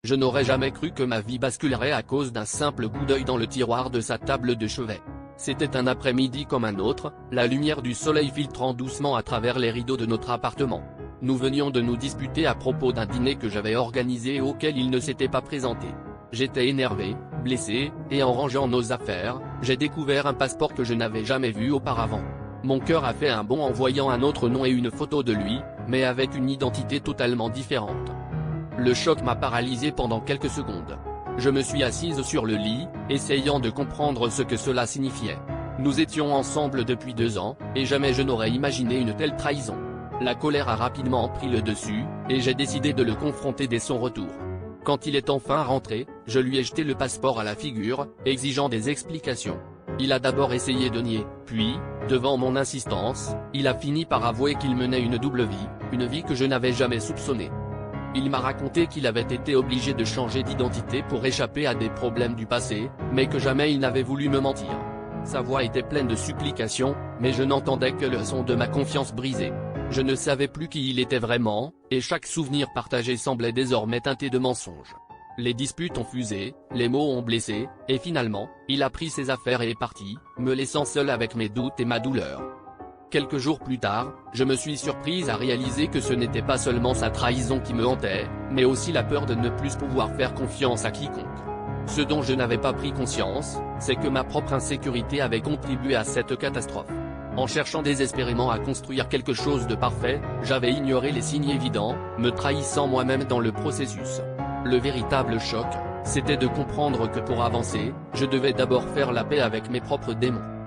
Je n'aurais jamais cru que ma vie basculerait à cause d'un simple coup d'œil dans le tiroir de sa table de chevet. C'était un après-midi comme un autre, la lumière du soleil filtrant doucement à travers les rideaux de notre appartement. Nous venions de nous disputer à propos d'un dîner que j'avais organisé et auquel il ne s'était pas présenté. J'étais énervé, blessé, et en rangeant nos affaires, j'ai découvert un passeport que je n'avais jamais vu auparavant. Mon cœur a fait un bond en voyant un autre nom et une photo de lui, mais avec une identité totalement différente. Le choc m'a paralysé pendant quelques secondes. Je me suis assise sur le lit, essayant de comprendre ce que cela signifiait. Nous étions ensemble depuis 2 ans, et jamais je n'aurais imaginé une telle trahison. La colère a rapidement pris le dessus, et j'ai décidé de le confronter dès son retour. Quand il est enfin rentré, je lui ai jeté le passeport à la figure, exigeant des explications. Il a d'abord essayé de nier, puis, devant mon insistance, il a fini par avouer qu'il menait une double vie, une vie que je n'avais jamais soupçonnée. Il m'a raconté qu'il avait été obligé de changer d'identité pour échapper à des problèmes du passé, mais que jamais il n'avait voulu me mentir. Sa voix était pleine de supplications, mais je n'entendais que le son de ma confiance brisée. Je ne savais plus qui il était vraiment, et chaque souvenir partagé semblait désormais teinté de mensonges. Les disputes ont fusé, les mots ont blessé, et finalement, il a pris ses affaires et est parti, me laissant seul avec mes doutes et ma douleur. Quelques jours plus tard, je me suis surprise à réaliser que ce n'était pas seulement sa trahison qui me hantait, mais aussi la peur de ne plus pouvoir faire confiance à quiconque. Ce dont je n'avais pas pris conscience, c'est que ma propre insécurité avait contribué à cette catastrophe. En cherchant désespérément à construire quelque chose de parfait, j'avais ignoré les signes évidents, me trahissant moi-même dans le processus. Le véritable choc, c'était de comprendre que pour avancer, je devais d'abord faire la paix avec mes propres démons.